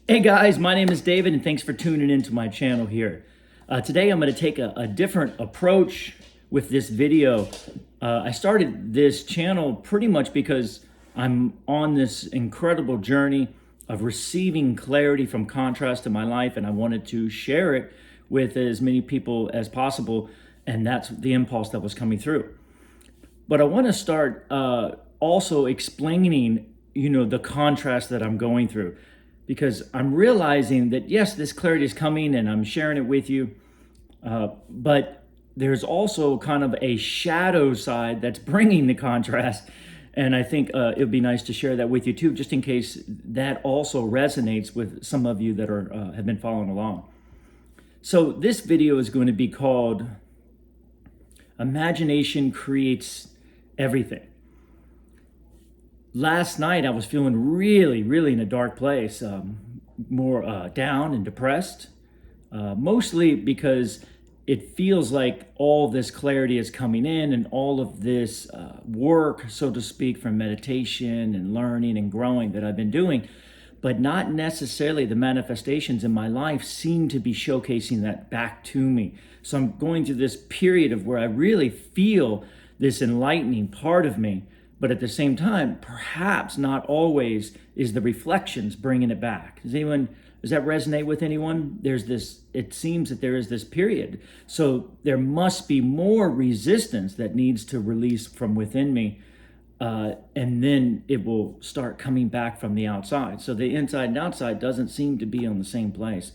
Hey guys, my name is David and thanks for tuning into my channel here. Today I'm going to take a different approach with this video. I started this channel pretty much because I'm on this incredible journey of receiving clarity from contrast in my life, and I wanted to share it with as many people as possible, and that's the impulse that was coming through. But I want to start also explaining, the contrast that I'm going through, because I'm realizing that, yes, this clarity is coming and I'm sharing it with you, but there's also kind of a shadow side that's bringing the contrast. And I think it would be nice to share that with you too, just in case that also resonates with some of you that have been following along. So this video is going to be called Imagination Creates Everything. Last night I was feeling really in a dark place, more down and depressed, mostly because it feels like all this clarity is coming in and all of this work, so to speak, from meditation and learning and growing that I've been doing, but not necessarily the manifestations in my life seem to be showcasing that back to me. So I'm going through this period of where I really feel this enlightening part of me, but at the same time, perhaps not always is the reflections bringing it back. Does that resonate with anyone? It seems that there is this period. So there must be more resistance that needs to release from within me. And then it will start coming back from the outside. So the inside and outside doesn't seem to be on the same place.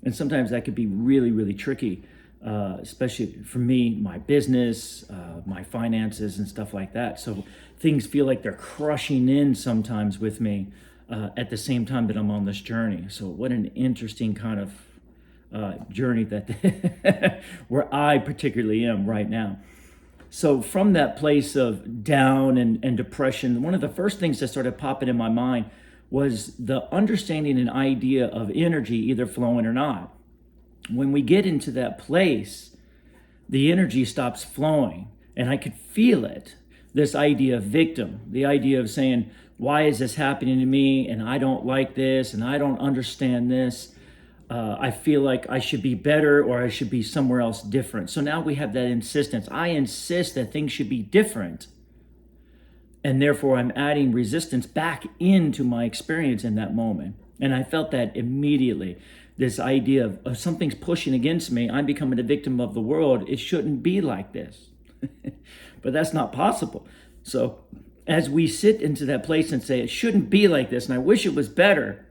And sometimes that could be really tricky, especially for me, my business, my finances and stuff like that. So things feel like they're crushing in sometimes with me at the same time that I'm on this journey. So what an interesting kind of journey that where I particularly am right now. So from that place of down and depression, one of the first things that started popping in my mind was the understanding and idea of energy either flowing or not. When we get into that place, the energy stops flowing, and I could feel it. This idea of victim, the idea of saying, why is this happening to me? And I don't like this, and I don't understand this. I feel like I should be better, or I should be somewhere else different. So now we have that insistence. I insist that things should be different. And therefore I'm adding resistance back into my experience in that moment. And I felt that immediately. This idea of something's pushing against me, I'm becoming a victim of the world. It shouldn't be like this. But that's not possible. So as we sit into that place and say, it shouldn't be like this, and I wish it was better,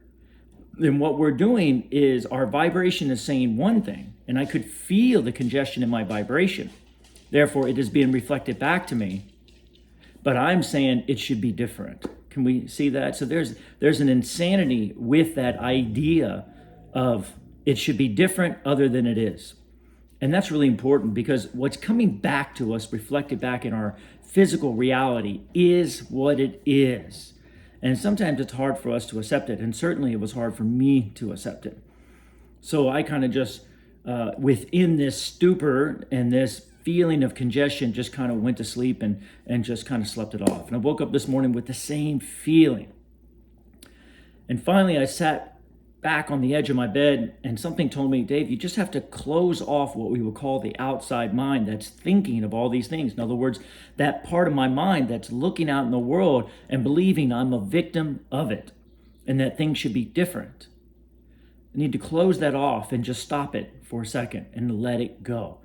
then what we're doing is our vibration is saying one thing, and I could feel the congestion in my vibration. Therefore, it is being reflected back to me. But I'm saying it should be different. Can we see that? So there's an insanity with that idea of it should be different other than it is. And that's really important, because what's coming back to us, reflected back in our physical reality, is what it is. And sometimes it's hard for us to accept it. And certainly it was hard for me to accept it. So I kind of just, within this stupor and this feeling of congestion, just kind of went to sleep and just kind of slept it off. And I woke up this morning with the same feeling. And finally I sat back on the edge of my bed, and something told me, Dave, you just have to close off what we would call the outside mind that's thinking of all these things. In other words, that part of my mind that's looking out in the world and believing I'm a victim of it and that things should be different. I need to close that off and just stop it for a second and let it go.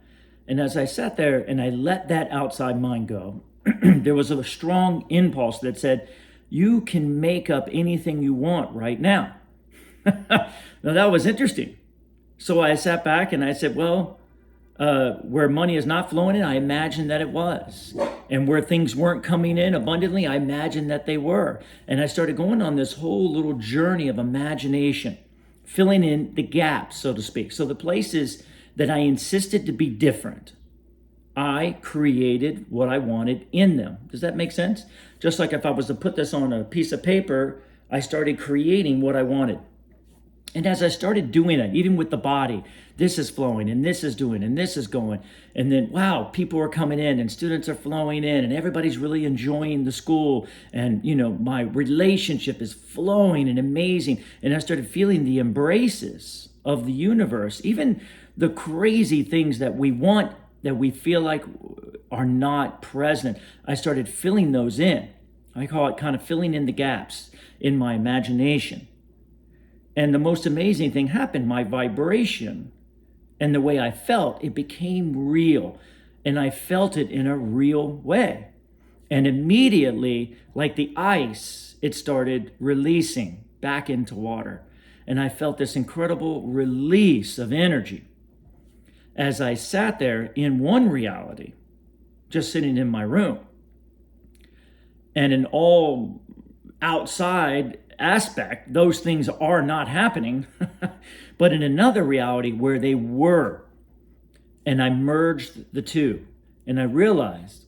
And as I sat there and I let that outside mind go, there was a strong impulse that said, you can make up anything you want right now. Now that was interesting. So I sat back and I said, well, where money is not flowing in, I imagined that it was. And where things weren't coming in abundantly, I imagined that they were. And I started going on this whole little journey of imagination, filling in the gaps, so to speak. So the places that I insisted to be different, I created what I wanted in them. Does that make sense? Just like if I was to put this on a piece of paper, I started creating what I wanted. And as I started doing that, even with the body, this is flowing and this is doing and this is going. And then, wow, people are coming in and students are flowing in and everybody's really enjoying the school. And, my relationship is flowing and amazing. And I started feeling the embraces of the universe, even the crazy things that we want, that we feel like are not present. I started filling those in. I call it kind of filling in the gaps in my imagination. And the most amazing thing happened. My vibration and the way I felt, it became real. And I felt it in a real way. And immediately, like the ice, it started releasing back into water. And I felt this incredible release of energy as I sat there in one reality, just sitting in my room. And in all outside aspect, those things are not happening, but in another reality where they were. And I merged the two, and I realized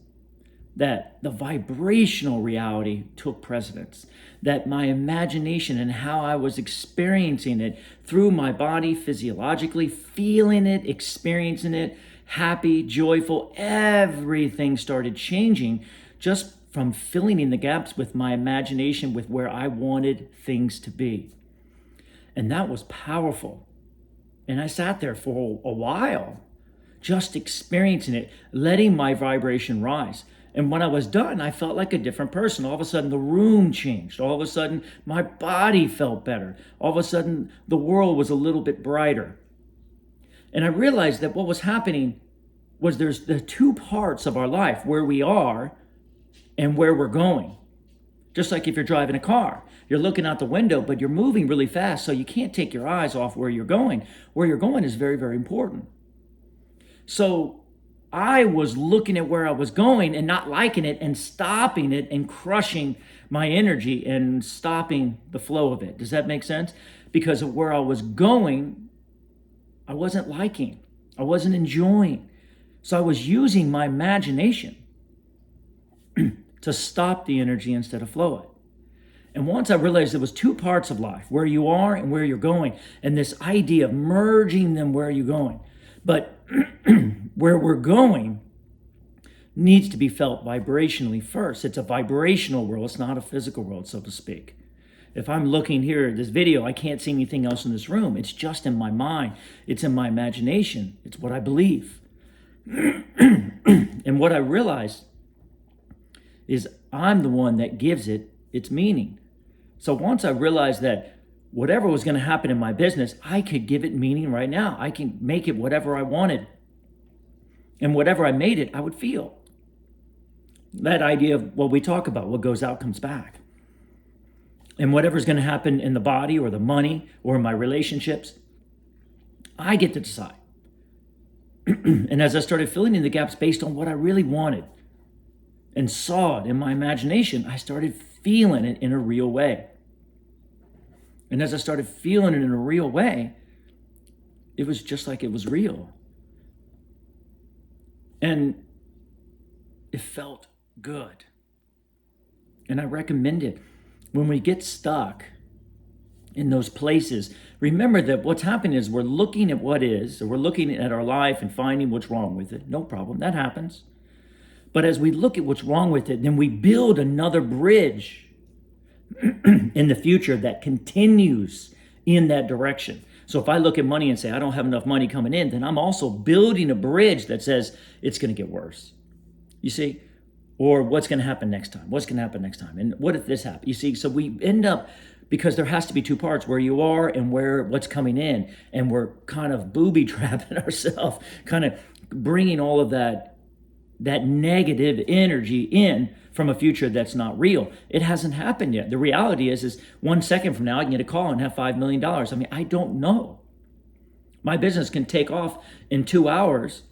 that the vibrational reality took precedence, that my imagination and how I was experiencing it through my body, physiologically, feeling it, experiencing it, happy, joyful, everything started changing just from filling in the gaps with my imagination, with where I wanted things to be. And that was powerful. And I sat there for a while, just experiencing it, letting my vibration rise. And when I was done, I felt like a different person. All of a sudden, the room changed. All of a sudden, my body felt better. All of a sudden, the world was a little bit brighter. And I realized that what was happening was there's the two parts of our life, where we are and where we're going. Just like if you're driving a car, you're looking out the window, but you're moving really fast, so you can't take your eyes off where you're going. Where you're going is very, very important. So I was looking at where I was going and not liking it and stopping it and crushing my energy and stopping the flow of it. Does that make sense? Because of where I was going, I wasn't liking. I wasn't enjoying. So I was using my imagination to stop the energy instead of flow it. And once I realized there was two parts of life, where you are and where you're going, and this idea of merging them where you're going. But where we're going needs to be felt vibrationally first. It's a vibrational world. It's not a physical world, so to speak. If I'm looking here at this video, I can't see anything else in this room. It's just in my mind. It's in my imagination. It's what I believe. And what I realized is I'm the one that gives it its meaning. So once I realized that whatever was going to happen in my business, I could give it meaning right now. I can make it whatever I wanted. And whatever I made it, I would feel. That idea of what we talk about, what goes out comes back. And whatever's going to happen in the body or the money or in my relationships, I get to decide. And as I started filling in the gaps based on what I really wanted and saw it in my imagination, I started feeling it in a real way. And as I started feeling it in a real way, it was just like it was real. And it felt good. And I recommend it. When we get stuck in those places, remember that what's happening is we're looking at what is, or we're looking at our life and finding what's wrong with it. No problem, that happens. But as we look at what's wrong with it, then we build another bridge in the future that continues in that direction. So if I look at money and say, I don't have enough money coming in, then I'm also building a bridge that says it's going to get worse. You see? Or what's going to happen next time? What's going to happen next time? And what if this happens? You see? So we end up, because there has to be two parts, where you are and what's coming in. And we're kind of booby trapping ourselves, kind of bringing all of that negative energy in from a future that's not real. It hasn't happened yet. The reality is 1 second from now, I can get a call and have $5 million. I mean, I don't know. My business can take off in 2 hours.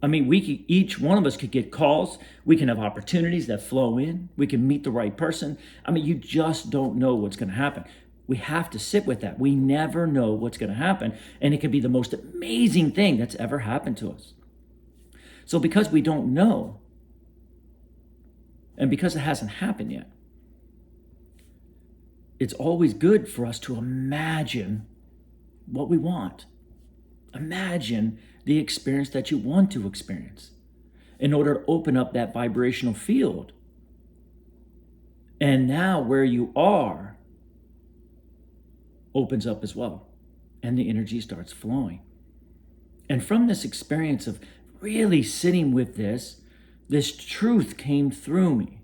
I mean, each one of us could get calls. We can have opportunities that flow in. We can meet the right person. I mean, you just don't know what's going to happen. We have to sit with that. We never know what's going to happen. And it can be the most amazing thing that's ever happened to us. So because we don't know, and because it hasn't happened yet, it's always good for us to imagine what we want. Imagine the experience that you want to experience in order to open up that vibrational field. And now where you are opens up as well, and the energy starts flowing. And from this experience of really sitting with this truth came through me.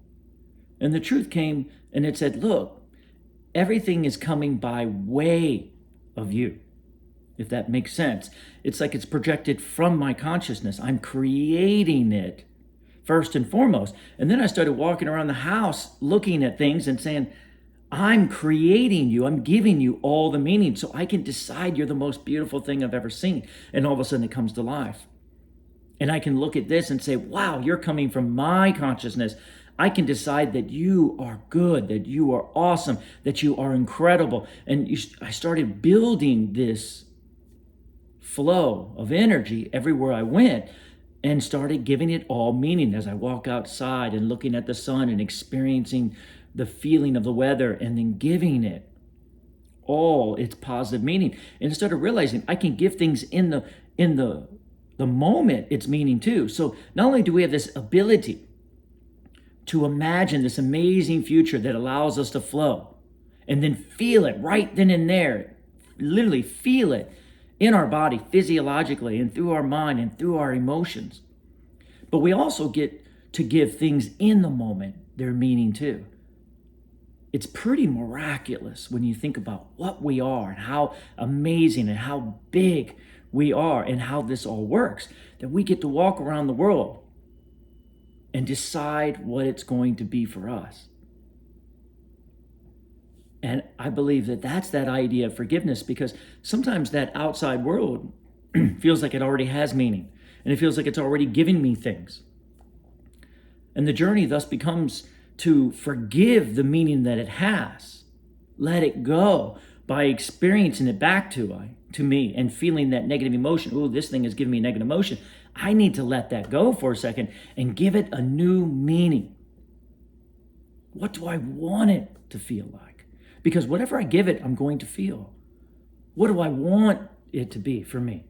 And the truth came and it said, look, everything is coming by way of you, if that makes sense. It's like it's projected from my consciousness. I'm creating it first and foremost. And then I started walking around the house looking at things and saying, I'm creating you. I'm giving you all the meaning so I can decide you're the most beautiful thing I've ever seen. And all of a sudden it comes to life. And I can look at this and say, wow, you're coming from my consciousness. I can decide that you are good, that you are awesome, that you are incredible. And I started building this flow of energy everywhere I went and started giving it all meaning as I walk outside and looking at the sun and experiencing the feeling of the weather and then giving it all its positive meaning. And started realizing I can give things in the moment its meaning too. So not only do we have this ability to imagine this amazing future that allows us to flow and then feel it right then and there, literally feel it in our body physiologically and through our mind and through our emotions. But we also get to give things in the moment their meaning too. It's pretty miraculous when you think about what we are and how amazing and how big we are and how this all works, that we get to walk around the world and decide what it's going to be for us. And I believe that that's that idea of forgiveness, because sometimes that outside world feels like it already has meaning and it feels like it's already giving me things. And the journey thus becomes to forgive the meaning that it has, let it go by experiencing it back to me and feeling that negative emotion. Oh, this thing is giving me negative emotion. I need to let that go for a second and give it a new meaning. What do I want it to feel like? Because whatever I give it, I'm going to feel. What do I want it to be for me?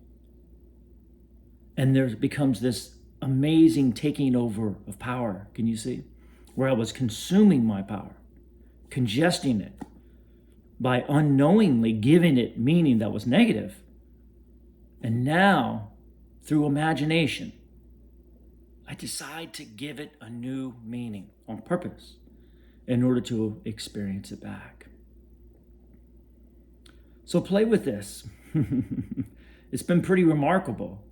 And there becomes this amazing taking over of power. Can you see? Where I was consuming my power, congesting it by unknowingly giving it meaning that was negative. And now, through imagination, I decide to give it a new meaning on purpose in order to experience it back. So play with this. It's been pretty remarkable,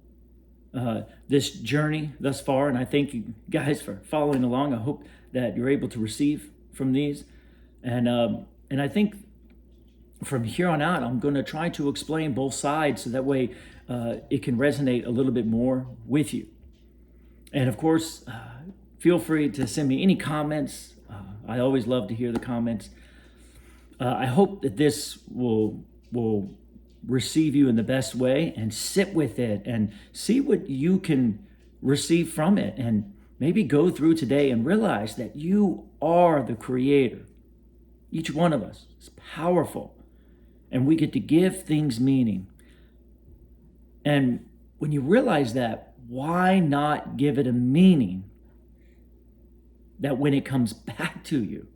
this journey thus far, and I thank you guys for following along. I hope that you're able to receive from these. And I think from here on out, I'm going to try to explain both sides so that way it can resonate a little bit more with you. And of course, feel free to send me any comments. I always love to hear the comments. I hope that this will receive you in the best way, and sit with it and see what you can receive from it, and maybe go through today and realize that you are the creator. Each one of us is powerful, and we get to give things meaning. And when you realize that, why not give it a meaning that when it comes back to you,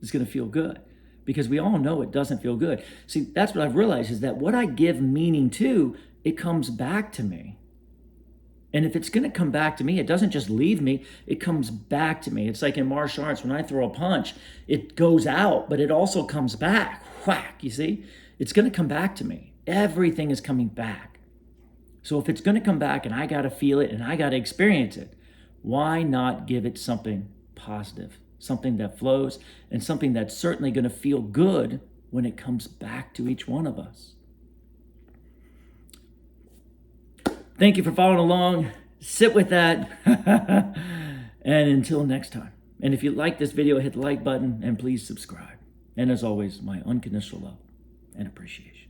it's going to feel good? Because we all know it doesn't feel good. See, that's what I've realized, is that what I give meaning to, it comes back to me. And if it's going to come back to me, it doesn't just leave me, it comes back to me. It's like in martial arts, when I throw a punch, it goes out, but it also comes back. Whack, you see? It's going to come back to me. Everything is coming back. So if it's going to come back and I got to feel it and I got to experience it, why not give it something positive? Something that flows, and something that's certainly going to feel good when it comes back to each one of us. Thank you for following along. Sit with that. And until next time. And if you like this video, hit the like button and please subscribe. And as always, my unconditional love and appreciation.